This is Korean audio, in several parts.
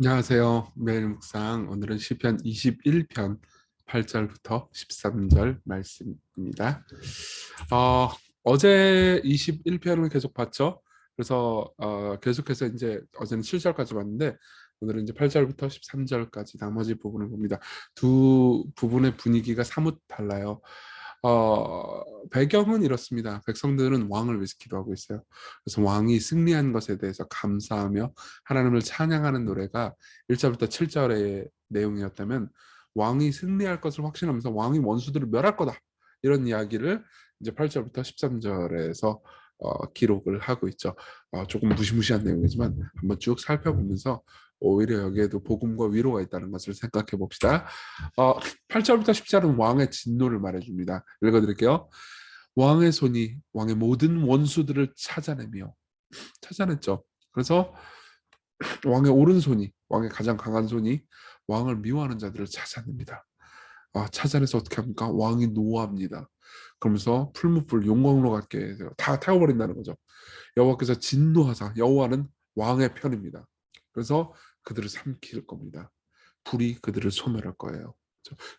안녕하세요. 매일 묵상 오늘은 시편 21편 8절부터 13절 말씀입니다. 어, 어제 21편을 계속 봤죠. 그래서 계속해서 이제 어제는 7절까지 봤는데 오늘은 이제 8절부터 13절까지 나머지 부분을 봅니다. 두 부분의 분위기가 사뭇 달라요. 배경은 이렇습니다. 백성들은 왕을 위해서 기도하고 있어요. 그래서 왕이 승리한 것에 대해서 감사하며 하나님을 찬양하는 노래가 1절부터 7절의 내용이었다면, 왕이 승리할 것을 확신하면서 왕이 원수들을 멸할 거다, 이런 이야기를 이제 8절부터 13절에서 기록을 하고 있죠. 조금 무시무시한 내용이지만 한번 쭉 살펴보면서 오히려 여기에도 복음과 위로가 있다는 것을 생각해 봅시다. 8절부터 10절은 왕의 진노를 말해줍니다. 읽어드릴게요. 왕의 손이 왕의 모든 원수들을 찾아냈죠. 그래서 왕의 오른손이, 왕의 가장 강한 손이 왕을 미워하는 자들을 찾아냅니다. 찾아내서 어떻게 합니까? 왕이 노합니다. 그러면서 풀무불 용광로 같게 해서 다 태워버린다는 거죠. 여호와께서 진노하사, 여호와는 왕의 편입니다. 그래서 그들을 삼킬 겁니다. 불이 그들을 소멸할 거예요.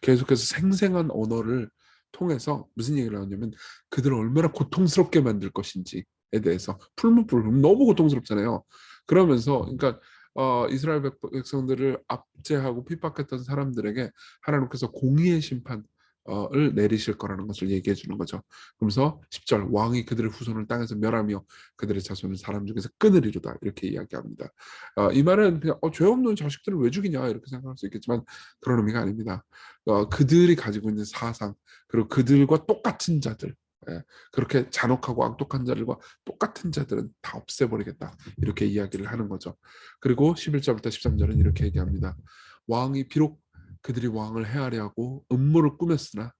계속해서 생생한 언어를 통해서 무슨 얘기를 하냐면, 그들을 얼마나 고통스럽게 만들 것인지에 대해서. 풀무불 너무 고통스럽잖아요. 그러면서 그러니까 이스라엘 백성들을 압제하고 핍박했던 사람들에게 하나님께서 공의의 심판을 내리실 거라는 것을 얘기해 주는 거죠. 그러면서 10절, 왕이 그들의 후손을 땅에서 멸하며 그들의 자손을 사람 중에서 끊으리로다, 이렇게 이야기합니다. 이 말은 그냥 죄 없는 자식들을 왜 죽이냐 이렇게 생각할 수 있겠지만 그런 의미가 아닙니다. 그들이 가지고 있는 사상, 그리고 그들과 똑같은 자들, 그렇게 잔혹하고 악독한 자들과 똑같은 자들은 다 없애버리겠다, 이렇게 이야기를 하는 거죠. 그리고 11절부터 13절은 이렇게 얘기합니다. 왕이 비록 그들이 왕을 해하려 하고 음모를 꾸몄으나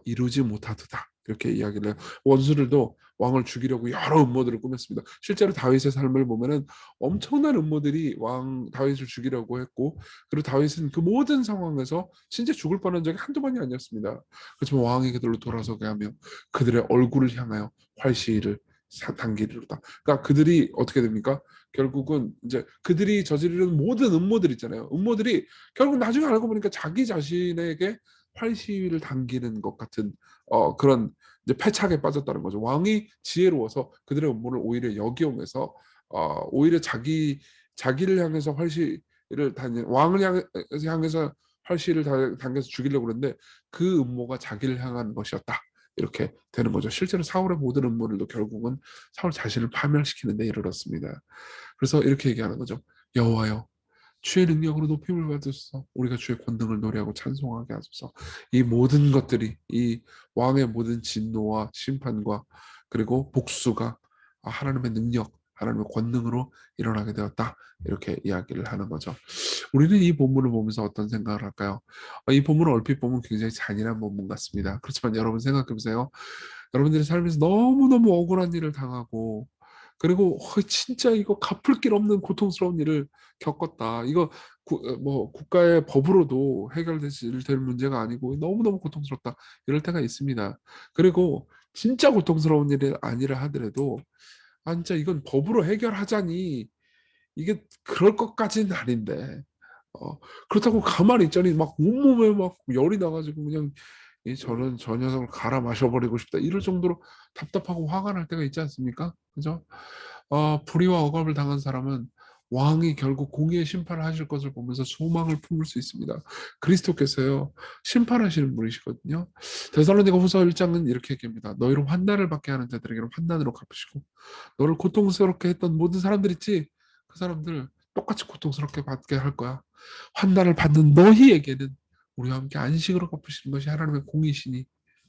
이루지 못하도다, 이렇게 이야기를 해요. 원수들도 왕을 죽이려고 여러 음모들을 꾸몄습니다. 실제로 다윗의 삶을 보면은 엄청난 음모들이 왕 다윗을 죽이려고 했고, 그리고 다윗은 그 모든 상황에서 진짜 죽을 뻔한 적이 한두 번이 아니었습니다. 그렇지만 왕이 그들로 돌아서게 하며 그들의 얼굴을 향하여 활시위를 당기리로다. 그러니까 그들이 어떻게 됩니까? 결국은 이제 그들이 저지르는 모든 음모들 있잖아요. 음모들이 결국 나중에 알고 보니까 자기 자신에게 활시위를 당기는 것 같은 그런 이제 패착에 빠졌다는 거죠. 왕이 지혜로워서 그들의 음모를 오히려 역이용해서 오히려 자기를 향해서 활시를 왕을 향해서 활시를 당겨서 죽이려고 그러는데 그 음모가 자기를 향한 것이었다, 이렇게 되는 거죠. 실제로 사울의 모든 음모들도 결국은 사울 자신을 파멸시키는 데 이르렀습니다. 그래서 이렇게 얘기하는 거죠. 여호와여, 주의 능력으로 높임을 받으소서. 우리가 주의 권능을 노래하고 찬송하게 하소서. 이 모든 것들이, 이 왕의 모든 진노와 심판과 그리고 복수가 하나님의 능력, 하나님의 권능으로 일어나게 되었다, 이렇게 이야기를 하는 거죠. 우리는 이 본문을 보면서 어떤 생각을 할까요? 이 본문을 얼핏 보면 굉장히 잔인한 본문 같습니다. 그렇지만 여러분 생각해 보세요. 여러분들의 삶에서 너무너무 억울한 일을 당하고, 그리고 진짜 이거 갚을 길 없는 고통스러운 일을 겪었다. 이거 뭐 국가의 법으로도 될 문제가 아니고 너무너무 고통스럽다, 이럴 때가 있습니다. 그리고 진짜 고통스러운 일이 아니라 하더라도 진짜 이건 법으로 해결하자니 이게 그럴 것까지는 아닌데, 그렇다고 가만히 있자니 막 온몸에 막 열이 나가지고 그냥 저는 저 녀석을 갈아 마셔버리고 싶다, 이럴 정도로 답답하고 화가 날 때가 있지 않습니까? 그죠? 불의와 억압을 당한 사람은 왕이 결국 공의의 심판을 하실 것을 보면서 소망을 품을 수 있습니다. 그리스도께서요, 심판하시는 분이시거든요. 데살로니가 후서 1장은 이렇게 얘기합니다. 너희로 환난을 받게 하는 자들에게는 환난으로 갚으시고, 너를 고통스럽게 했던 모든 사람들 있지, 그 사람들 똑같이 고통스럽게 받게 할 거야. 환난을 받는 너희에게는 우리와 함께 안식으로 갚으시는 것이 하나님의 공이시니.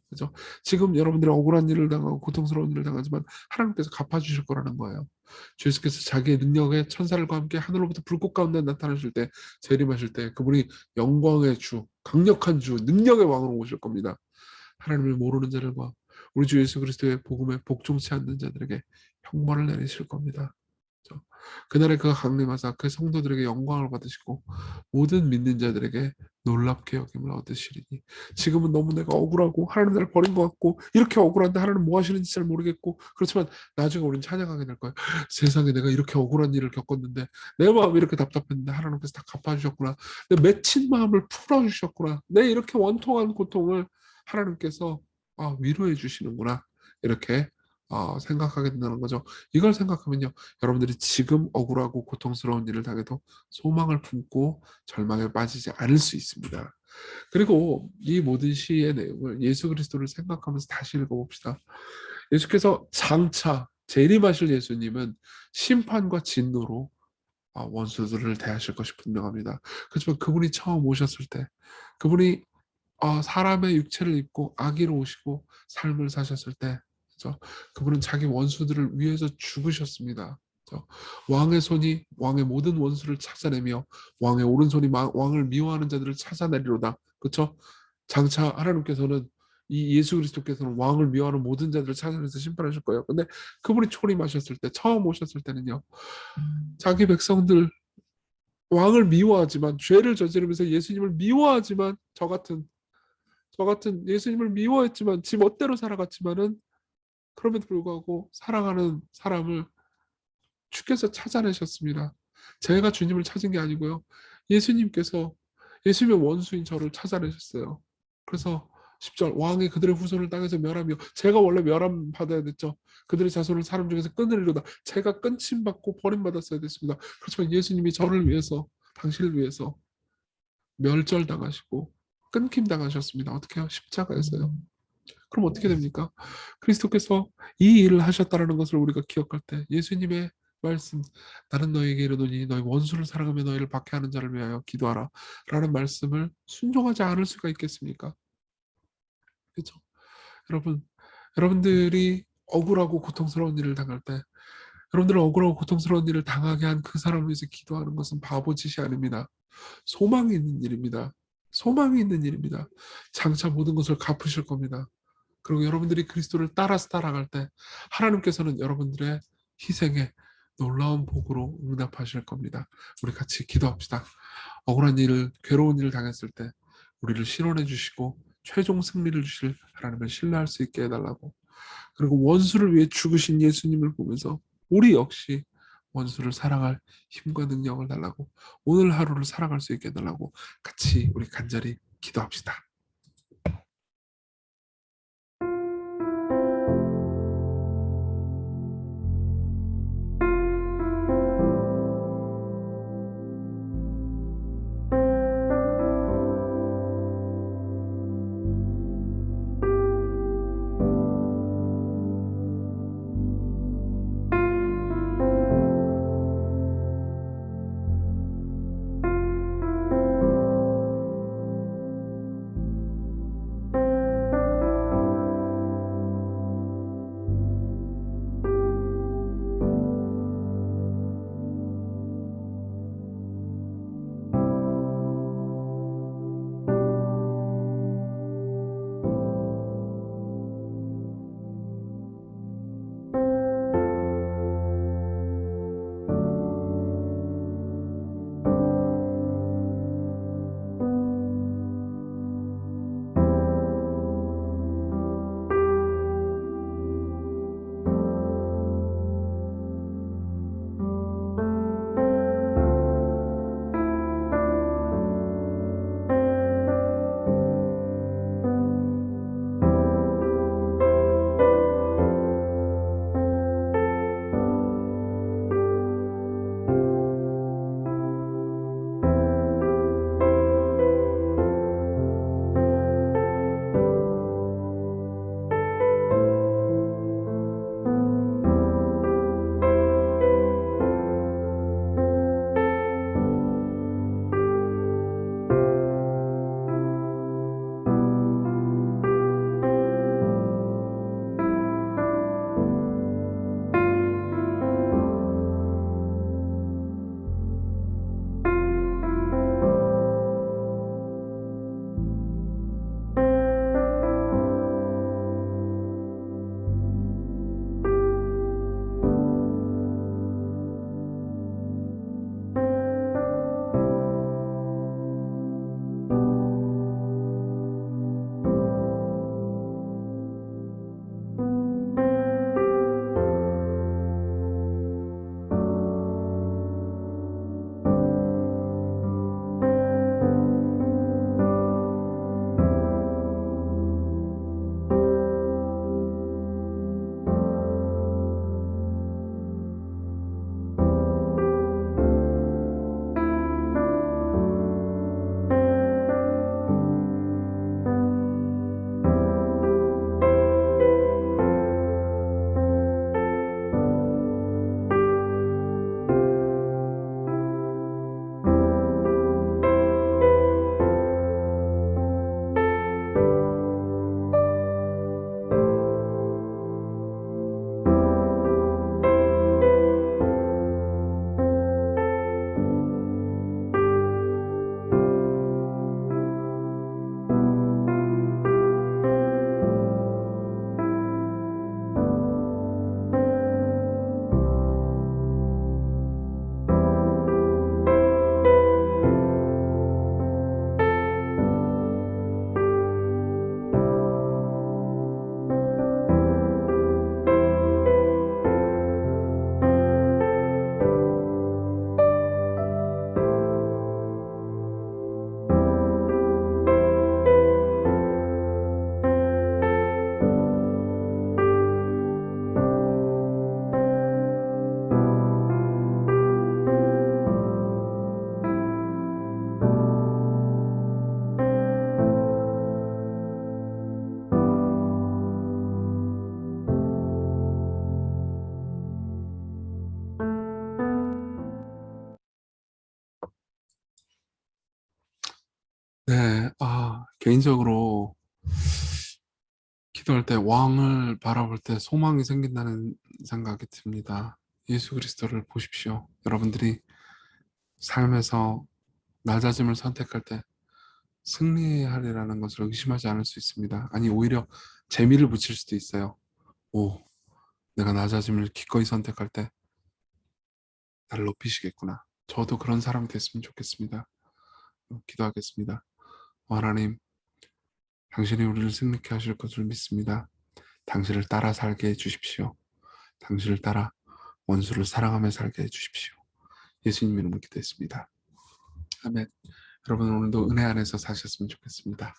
그죠? 지금 여러분들이 억울한 일을 당하고 고통스러운 일을 당하지만 하나님께서 갚아주실 거라는 거예요. 주 예수께서 자기의 능력의 천사들과 함께 하늘로부터 불꽃 가운데 나타나실 때, 재림하실 때, 그분이 영광의 주, 강력한 주, 능력의 왕으로 오실 겁니다. 하나님을 모르는 자들과 우리 주 예수 그리스도의 복음에 복종치 않는 자들에게 형벌을 내리실 겁니다. 그렇죠? 그날에 그가 강림하사 그 성도들에게 영광을 받으시고 모든 믿는 자들에게 놀랍게 여김을 얻으시리니. 지금은 너무 내가 억울하고 하나님 나를 버린 것 같고 이렇게 억울한데 하나님 뭐 하시는지 잘 모르겠고, 그렇지만 나중에 우리는 찬양하게 될 거예요. 세상에 내가 이렇게 억울한 일을 겪었는데, 내 마음이 이렇게 답답했는데 하나님께서 다 갚아주셨구나. 내 맺힌 마음을 풀어주셨구나. 내 이렇게 원통한 고통을 하나님께서 위로해 주시는구나. 이렇게 생각하게 된다는 거죠. 이걸 생각하면요, 여러분들이 지금 억울하고 고통스러운 일을 당해도 소망을 품고 절망에 빠지지 않을 수 있습니다. 그리고 이 모든 시의 내용을 예수 그리스도를 생각하면서 다시 읽어봅시다. 예수께서 장차 재림하실 예수님은 심판과 진노로 원수들을 대하실 것이 분명합니다. 그렇지만 그분이 처음 오셨을 때, 그분이 사람의 육체를 입고 아기로 오시고 삶을 사셨을 때, 그죠? 그분은 자기 원수들을 위해서 죽으셨습니다. 그죠? 왕의 손이 왕의 모든 원수를 찾아내며 왕의 오른손이 왕을 미워하는 자들을 찾아내리로다. 그렇죠? 장차 하나님께서는 이 예수 그리스도께서는 왕을 미워하는 모든 자들을 찾아내서 심판하실 거예요. 근데 그분이 초림하셨을 때, 처음 오셨을 때는요, 자기 백성들, 왕을 미워하지만, 죄를 저지르면서 예수님을 미워하지만, 저 같은 예수님을 미워했지만 지 멋대로 살아갔지만은, 그럼에도 불구하고 사랑하는 사람을 주께서 찾아내셨습니다. 제가 주님을 찾은 게 아니고요, 예수님께서 예수님의 원수인 저를 찾아내셨어요. 그래서 10절, 왕이 그들의 후손을 땅에서 멸하며, 제가 원래 멸함 받아야 됐죠. 그들의 자손을 사람 중에서 끊으리로다. 제가 끊침받고 버림받았어야 됐습니다. 그렇지만 예수님이 저를 위해서, 당신을 위해서 멸절당하시고 끊김 당하셨습니다. 어떻게 해요? 십자가에서요. 그럼 어떻게 됩니까? 그리스도께서 이 일을 하셨다는 것을 우리가 기억할 때, 예수님의 말씀, 나는 너에게 이르노니 너희 원수를 사랑하며 너희를 박해하는 자를 위하여 기도하라 라는 말씀을 순종하지 않을 수가 있겠습니까? 그렇죠? 여러분들이 억울하고 고통스러운 일을 당할 때, 여러분들은 억울하고 고통스러운 일을 당하게 한 그 사람을 위해서 기도하는 것은 바보짓이 아닙니다. 소망이 있는 일입니다. 소망이 있는 일입니다. 장차 모든 것을 갚으실 겁니다. 그리고 여러분들이 그리스도를 따라서 따라갈 때 하나님께서는 여러분들의 희생에 놀라운 복으로 응답하실 겁니다. 우리 같이 기도합시다. 억울한 일을, 괴로운 일을 당했을 때 우리를 실현해 주시고 최종 승리를 주실 하나님을 신뢰할 수 있게 해달라고, 그리고 원수를 위해 죽으신 예수님을 보면서 우리 역시 원수를 사랑할 힘과 능력을 달라고, 오늘 하루를 살아갈 수 있게 해달라고 같이 우리 간절히 기도합시다. 개인적으로 기도할 때 왕을 바라볼 때 소망이 생긴다는 생각이 듭니다. 예수 그리스도를 보십시오. 여러분들이 삶에서 낮아짐을 선택할 때 승리하리라는 것을 의심하지 않을 수 있습니다. 아니 오히려 재미를 붙일 수도 있어요. 오, 내가 낮아짐을 기꺼이 선택할 때 나를 높이시겠구나. 저도 그런 사람이 됐으면 좋겠습니다. 기도하겠습니다. 하나님, 당신이 우리를 승리케 하실 것을 믿습니다. 당신을 따라 살게 해주십시오. 당신을 따라 원수를 사랑하며 살게 해주십시오. 예수님 이름으로 기도했습니다. 아멘. 여러분 오늘도 은혜 안에서 사셨으면 좋겠습니다.